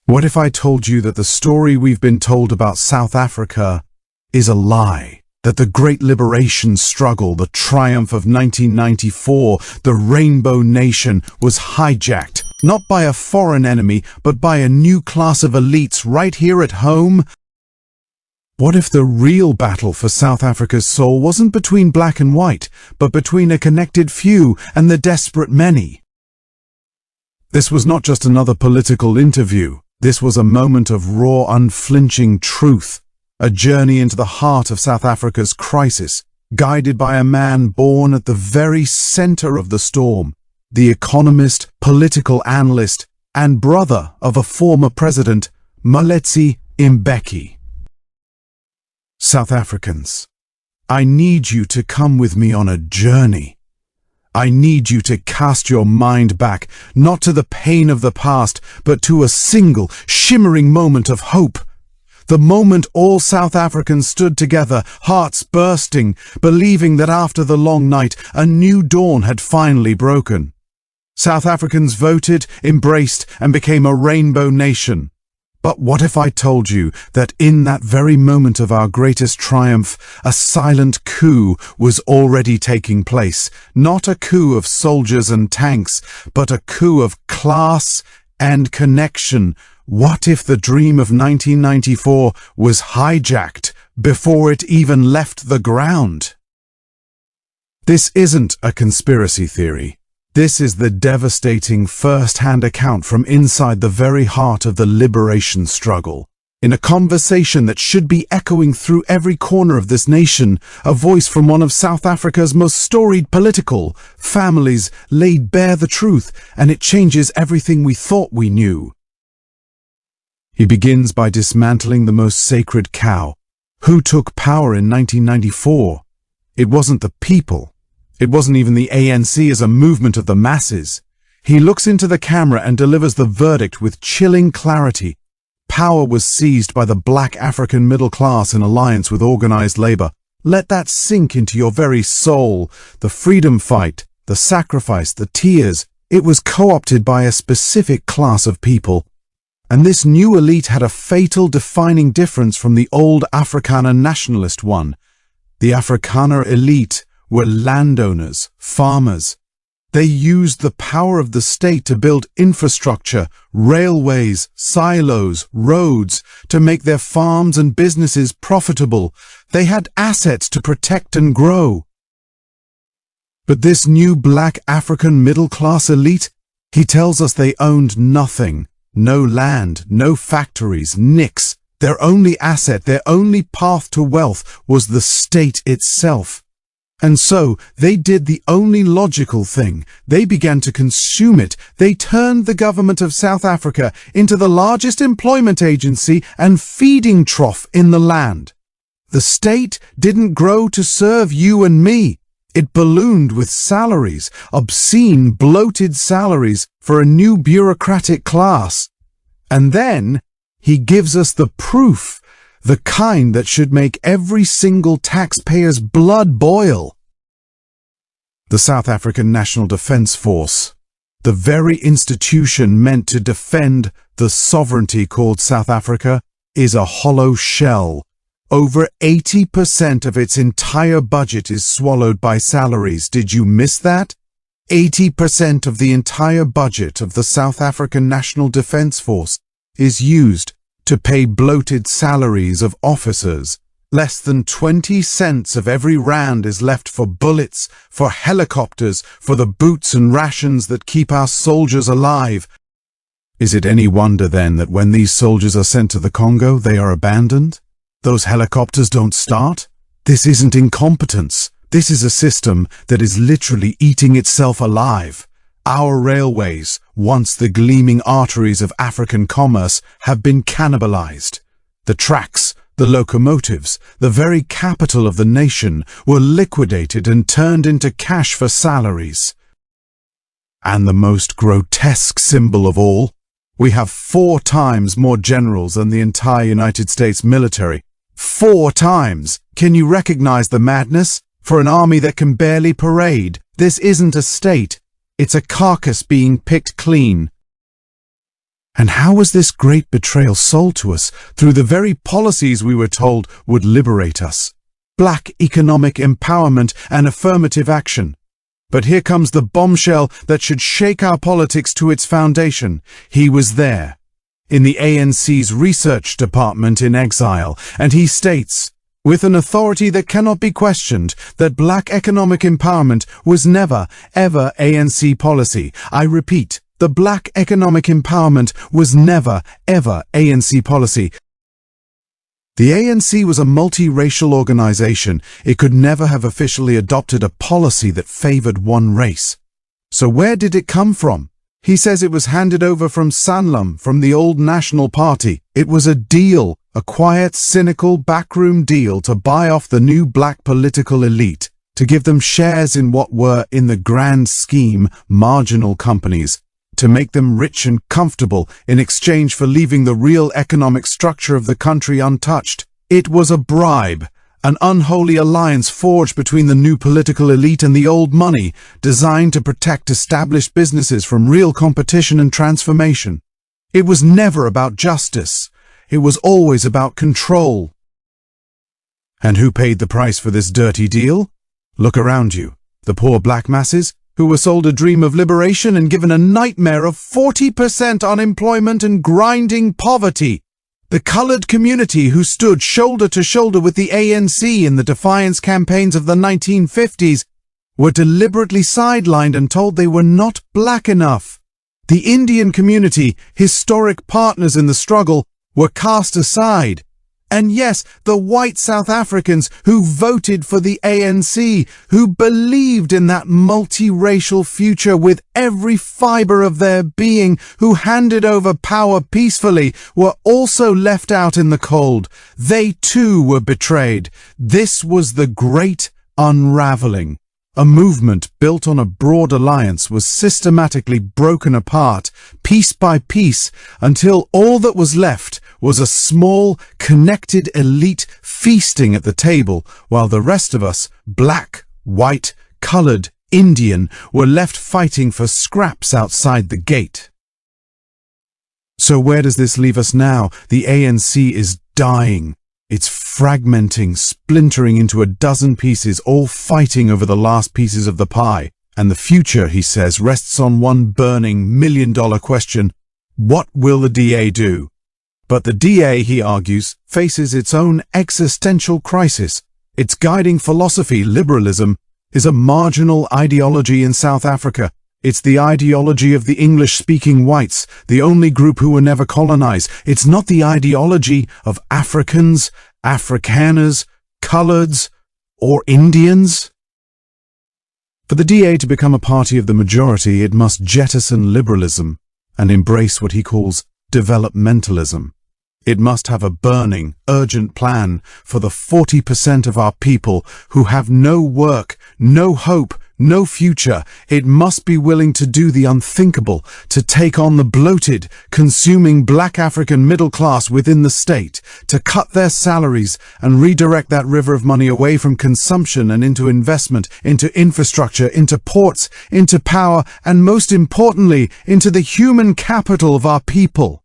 What if I told you that the story we've been told about South Africa is a lie? That the great liberation struggle, the triumph of 1994, the Rainbow Nation, was hijacked, not by a foreign enemy, but by a new class of elites right here at home? What if the real battle for South Africa's soul wasn't between black and white, but between a connected few and the desperate many? This was not just another political interview. This was a moment of raw, unflinching truth, a journey into the heart of South Africa's crisis, guided by a man born at the very center of the storm, the economist, political analyst, and brother of a former president, Moeletsi Mbeki. South Africans, I need you to come with me on a journey. I need you to cast your mind back, not to the pain of the past, but to a single, shimmering moment of hope. The moment all South Africans stood together, hearts bursting, believing that after the long night, a new dawn had finally broken. South Africans voted, embraced, and became a rainbow nation. But what if I told you that in that very moment of our greatest triumph, a silent coup was already taking place? Not a coup of soldiers and tanks, but a coup of class and connection. What if the dream of 1994 was hijacked before it even left the ground? This isn't a conspiracy theory. This is the devastating first-hand account from inside the very heart of the liberation struggle. In a conversation that should be echoing through every corner of this nation, a voice from one of South Africa's most storied political families laid bare the truth, and it changes everything we thought we knew. He begins by dismantling the most sacred cow. Who took power in 1994? It wasn't the people. It wasn't even the ANC as a movement of the masses. He looks into the camera and delivers the verdict with chilling clarity. Power was seized by the black African middle class in alliance with organized labor. Let that sink into your very soul. The freedom fight, the sacrifice, the tears, it was co-opted by a specific class of people. And this new elite had a fatal defining difference from the old Afrikaner nationalist one. The Afrikaner elite were landowners, farmers. They used the power of the state to build infrastructure, railways, silos, roads, to make their farms and businesses profitable. They had assets to protect and grow. But this new black African middle-class elite, he tells us they owned nothing. No land, no factories, nix. Their only asset, their only path to wealth was the state itself. And so they did the only logical thing. They began to consume it. They turned the government of South Africa into the largest employment agency and feeding trough in the land. The state didn't grow to serve you and me. It ballooned with salaries, obscene, bloated salaries for a new bureaucratic class. And then he gives us the proof. The kind that should make every single taxpayer's blood boil. The South African National Defence Force, the very institution meant to defend the sovereignty called South Africa, is a hollow shell. Over 80% of its entire budget is swallowed by salaries. Did you miss that? 80% of the entire budget of the South African National Defence Force is used to pay bloated salaries of officers. Less than 20 cents of every rand is left for bullets, for helicopters, for the boots and rations that keep our soldiers alive. Is it any wonder then that when these soldiers are sent to the Congo, they are abandoned? Those helicopters don't start? This isn't incompetence. This is a system that is literally eating itself alive. Our railways, once the gleaming arteries of African commerce, have been cannibalized. The tracks, the locomotives, the very capital of the nation were liquidated and turned into cash for salaries. And the most grotesque symbol of all, we have 4 times more generals than the entire United States military. 4 times! Can you recognize the madness? For an army that can barely parade, this isn't a state. It's a carcass being picked clean. And how was this great betrayal sold to us? Through the very policies we were told would liberate us. Black economic empowerment and affirmative action. But here comes the bombshell that should shake our politics to its foundation. He was there, in the ANC's research department in exile, and he states, with an authority that cannot be questioned, that black economic empowerment was never, ever ANC policy. I repeat, the black economic empowerment was never, ever ANC policy. The ANC was a multiracial organization. It could never have officially adopted a policy that favored one race. So where did it come from? He says it was handed over from Sanlam, from the old National Party. It was a deal, a quiet, cynical, backroom deal to buy off the new black political elite, to give them shares in what were, in the grand scheme, marginal companies, to make them rich and comfortable in exchange for leaving the real economic structure of the country untouched. It was a bribe, an unholy alliance forged between the new political elite and the old money, designed to protect established businesses from real competition and transformation. It was never about justice. It was always about control. And who paid the price for this dirty deal? Look around you. The poor black masses, who were sold a dream of liberation and given a nightmare of 40% unemployment and grinding poverty. The colored community who stood shoulder to shoulder with the ANC in the defiance campaigns of the 1950s were deliberately sidelined and told they were not black enough. The Indian community, historic partners in the struggle, were cast aside. And yes, the white South Africans who voted for the ANC, who believed in that multiracial future with every fiber of their being, who handed over power peacefully, were also left out in the cold. They too were betrayed. This was the great unraveling. A movement built on a broad alliance was systematically broken apart, piece by piece, until all that was left was a small, connected elite feasting at the table, while the rest of us, black, white, colored, Indian, were left fighting for scraps outside the gate. So where does this leave us now? The ANC is dying. It's fragmenting, splintering into a dozen pieces, all fighting over the last pieces of the pie. And the future, he says, rests on one burning million-dollar question: what will the DA do? But the DA, he argues, faces its own existential crisis. Its guiding philosophy, liberalism, is a marginal ideology in South Africa. It's the ideology of the English-speaking whites, the only group who were never colonized. It's not the ideology of Africans, Afrikaners, coloreds, or Indians. For the DA to become a party of the majority, it must jettison liberalism and embrace what he calls developmentalism. It must have a burning, urgent plan for the 40% of our people who have no work, no hope, no future. It must be willing to do the unthinkable, to take on the bloated, consuming black African middle class within the state, to cut their salaries and redirect that river of money away from consumption and into investment, into infrastructure, into ports, into power, and most importantly, into the human capital of our people.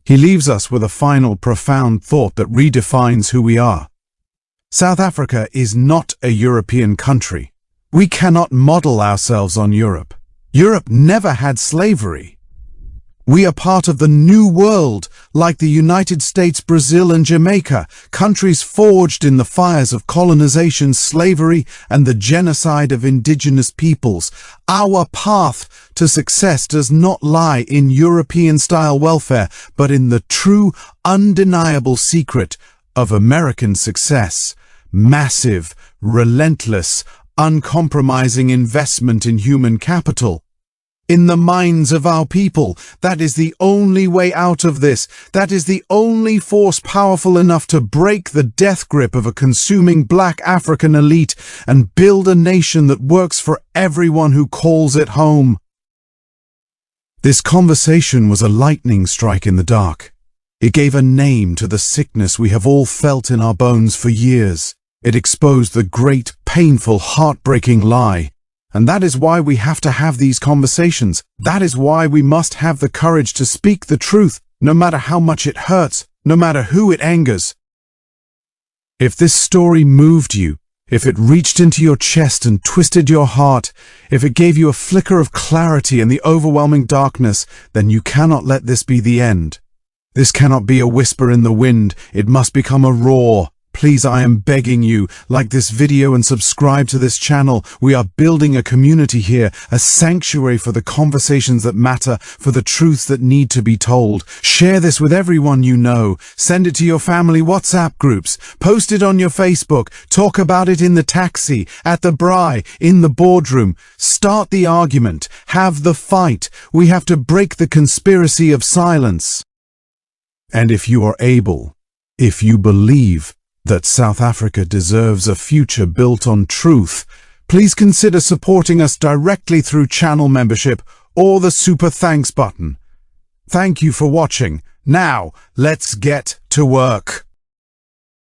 He leaves us with a final profound thought that redefines who we are. South Africa is not a European country. We cannot model ourselves on Europe. Europe never had slavery. We are part of the New World, like the United States, Brazil, and Jamaica, countries forged in the fires of colonization, slavery, and the genocide of indigenous peoples. Our path to success does not lie in European-style welfare, but in the true, undeniable secret of American success: massive, relentless, uncompromising investment in human capital. In the minds of our people, that is the only way out of this. That is the only force powerful enough to break the death grip of a consuming black African elite and build a nation that works for everyone who calls it home. This conversation was a lightning strike in the dark. It gave a name to the sickness we have all felt in our bones for years. It exposed the great, painful, heartbreaking lie. And that is why we have to have these conversations. That is why we must have the courage to speak the truth, no matter how much it hurts, no matter who it angers. If this story moved you, if it reached into your chest and twisted your heart, if it gave you a flicker of clarity in the overwhelming darkness, then you cannot let this be the end. This cannot be a whisper in the wind. It must become a roar. Please, I am begging you, like this video and subscribe to this channel. We are building a community here, a sanctuary for the conversations that matter, for the truths that need to be told. Share this with everyone you know. Send it to your family WhatsApp groups. Post it on your Facebook. Talk about it in the taxi, at the braai, in the boardroom. Start the argument. Have the fight. We have to break the conspiracy of silence. And if you are able, if you believe that South Africa deserves a future built on truth, please consider supporting us directly through channel membership or the super thanks button. Thank you for watching. Now, let's get to work.